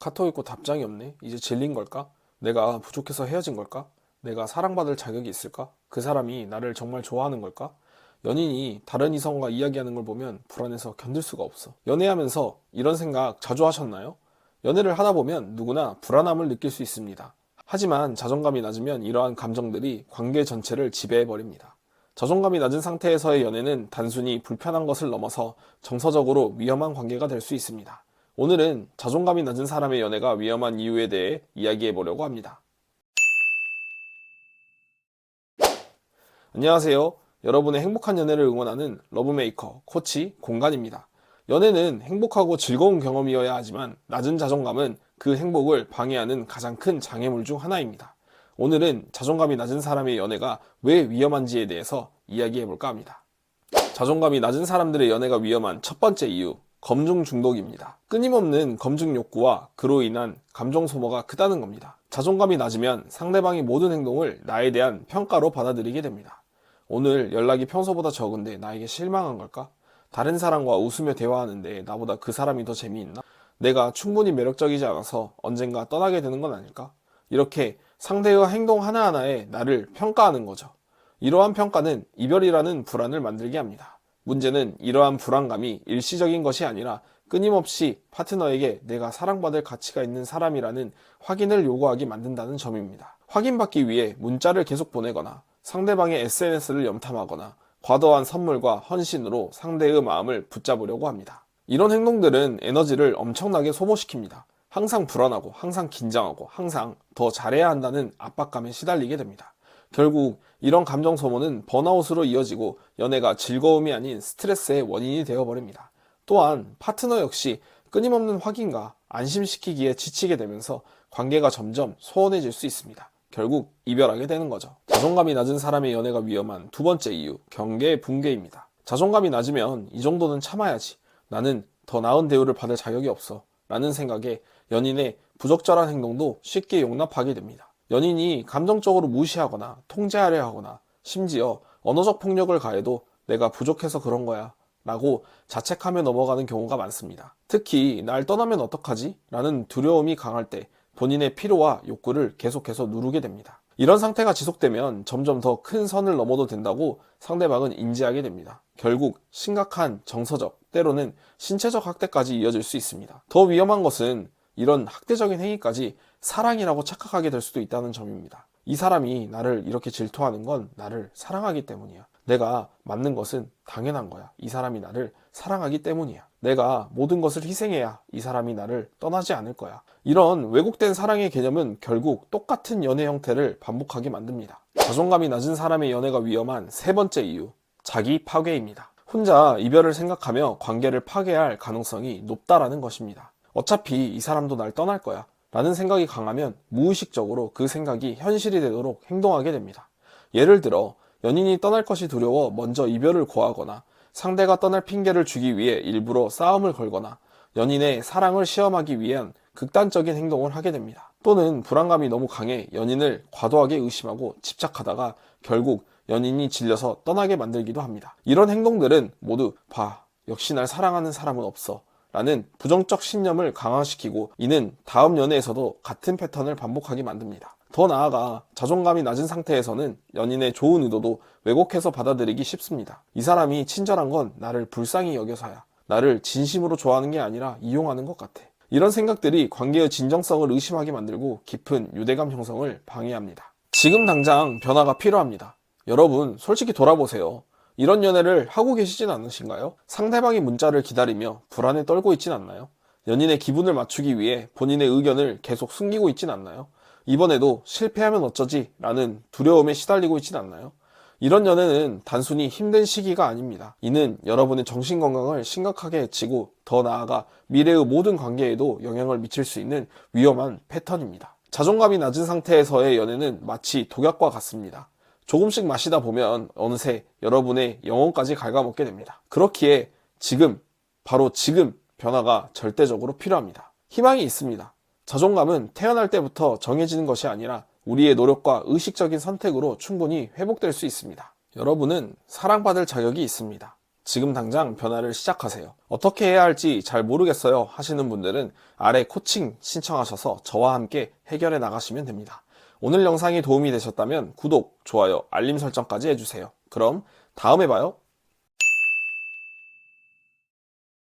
카톡 읽고 답장이 없네. 이제 질린 걸까? 내가 부족해서 헤어진 걸까? 내가 사랑받을 자격이 있을까? 그 사람이 나를 정말 좋아하는 걸까? 연인이 다른 이성과 이야기하는 걸 보면 불안해서 견딜 수가 없어. 연애하면서 이런 생각 자주 하셨나요? 연애를 하다 보면 누구나 불안함을 느낄 수 있습니다. 하지만 자존감이 낮으면 이러한 감정들이 관계 전체를 지배해버립니다. 자존감이 낮은 상태에서의 연애는 단순히 불편한 것을 넘어서 정서적으로 위험한 관계가 될 수 있습니다. 오늘은 자존감이 낮은 사람의 연애가 위험한 이유에 대해 이야기해 보려고 합니다. 안녕하세요. 여러분의 행복한 연애를 응원하는 러브메이커, 코치, 공간입니다. 연애는 행복하고 즐거운 경험이어야 하지만 낮은 자존감은 그 행복을 방해하는 가장 큰 장애물 중 하나입니다. 오늘은 자존감이 낮은 사람의 연애가 왜 위험한지에 대해서 이야기해 볼까 합니다. 자존감이 낮은 사람들의 연애가 위험한 첫 번째 이유, 검증 중독입니다. 끊임없는 검증 욕구와 그로 인한 감정 소모가 크다는 겁니다. 자존감이 낮으면 상대방의 모든 행동을 나에 대한 평가로 받아들이게 됩니다. 오늘 연락이 평소보다 적은데 나에게 실망한 걸까? 다른 사람과 웃으며 대화하는데 나보다 그 사람이 더 재미있나? 내가 충분히 매력적이지 않아서 언젠가 떠나게 되는 건 아닐까? 이렇게 상대의 행동 하나하나에 나를 평가하는 거죠. 이러한 평가는 이별이라는 불안을 만들게 합니다. 문제는 이러한 불안감이 일시적인 것이 아니라 끊임없이 파트너에게 내가 사랑받을 가치가 있는 사람이라는 확인을 요구하게 만든다는 점입니다. 확인받기 위해 문자를 계속 보내거나 상대방의 SNS를 염탐하거나 과도한 선물과 헌신으로 상대의 마음을 붙잡으려고 합니다. 이런 행동들은 에너지를 엄청나게 소모시킵니다. 항상 불안하고 항상 긴장하고 항상 더 잘해야 한다는 압박감에 시달리게 됩니다. 결국 이런 감정 소모는 번아웃으로 이어지고 연애가 즐거움이 아닌 스트레스의 원인이 되어버립니다. 또한 파트너 역시 끊임없는 확인과 안심시키기에 지치게 되면서 관계가 점점 소원해질 수 있습니다. 결국 이별하게 되는 거죠. 자존감이 낮은 사람의 연애가 위험한 두 번째 이유, 경계 붕괴입니다. 자존감이 낮으면 이 정도는 참아야지. 나는 더 나은 대우를 받을 자격이 없어. 라는 생각에 연인의 부적절한 행동도 쉽게 용납하게 됩니다. 연인이 감정적으로 무시하거나 통제하려 하거나 심지어 언어적 폭력을 가해도 내가 부족해서 그런 거야 라고 자책하며 넘어가는 경우가 많습니다. 특히 날 떠나면 어떡하지? 라는 두려움이 강할 때 본인의 피로와 욕구를 계속해서 누르게 됩니다. 이런 상태가 지속되면 점점 더 큰 선을 넘어도 된다고 상대방은 인지하게 됩니다. 결국 심각한 정서적, 때로는 신체적 학대까지 이어질 수 있습니다. 더 위험한 것은 이런 학대적인 행위까지 사랑이라고 착각하게 될 수도 있다는 점입니다. 이 사람이 나를 이렇게 질투하는 건 나를 사랑하기 때문이야. 내가 맞는 것은 당연한 거야. 이 사람이 나를 사랑하기 때문이야. 내가 모든 것을 희생해야 이 사람이 나를 떠나지 않을 거야. 이런 왜곡된 사랑의 개념은 결국 똑같은 연애 형태를 반복하게 만듭니다. 자존감이 낮은 사람의 연애가 위험한 세 번째 이유, 자기 파괴입니다. 혼자 이별을 생각하며 관계를 파괴할 가능성이 높다라는 것입니다. 어차피 이 사람도 날 떠날 거야 라는 생각이 강하면 무의식적으로 그 생각이 현실이 되도록 행동하게 됩니다. 예를 들어 연인이 떠날 것이 두려워 먼저 이별을 고하거나 상대가 떠날 핑계를 주기 위해 일부러 싸움을 걸거나 연인의 사랑을 시험하기 위한 극단적인 행동을 하게 됩니다. 또는 불안감이 너무 강해 연인을 과도하게 의심하고 집착하다가 결국 연인이 질려서 떠나게 만들기도 합니다. 이런 행동들은 모두 역시 날 사랑하는 사람은 없어 라는 부정적 신념을 강화시키고 이는 다음 연애에서도 같은 패턴을 반복하게 만듭니다. 더 나아가 자존감이 낮은 상태에서는 연인의 좋은 의도도 왜곡해서 받아들이기 쉽습니다. 이 사람이 친절한 건 나를 불쌍히 여겨서야. 나를 진심으로 좋아하는 게 아니라 이용하는 것 같아. 이런 생각들이 관계의 진정성을 의심하게 만들고 깊은 유대감 형성을 방해합니다. 지금 당장 변화가 필요합니다. 여러분 솔직히 돌아보세요. 이런 연애를 하고 계시진 않으신가요? 상대방의 문자를 기다리며 불안에 떨고 있진 않나요? 연인의 기분을 맞추기 위해 본인의 의견을 계속 숨기고 있진 않나요? 이번에도 실패하면 어쩌지? 라는 두려움에 시달리고 있진 않나요? 이런 연애는 단순히 힘든 시기가 아닙니다. 이는 여러분의 정신건강을 심각하게 해치고 더 나아가 미래의 모든 관계에도 영향을 미칠 수 있는 위험한 패턴입니다. 자존감이 낮은 상태에서의 연애는 마치 독약과 같습니다. 조금씩 마시다 보면 어느새 여러분의 영혼까지 갉아먹게 됩니다. 그렇기에 바로 지금 변화가 절대적으로 필요합니다. 희망이 있습니다. 자존감은 태어날 때부터 정해지는 것이 아니라 우리의 노력과 의식적인 선택으로 충분히 회복될 수 있습니다. 여러분은 사랑받을 자격이 있습니다. 지금 당장 변화를 시작하세요. 어떻게 해야 할지 잘 모르겠어요 하시는 분들은 아래 코칭 신청하셔서 저와 함께 해결해 나가시면 됩니다. 오늘 영상이 도움이 되셨다면 구독, 좋아요, 알림 설정까지 해주세요. 그럼 다음에 봐요.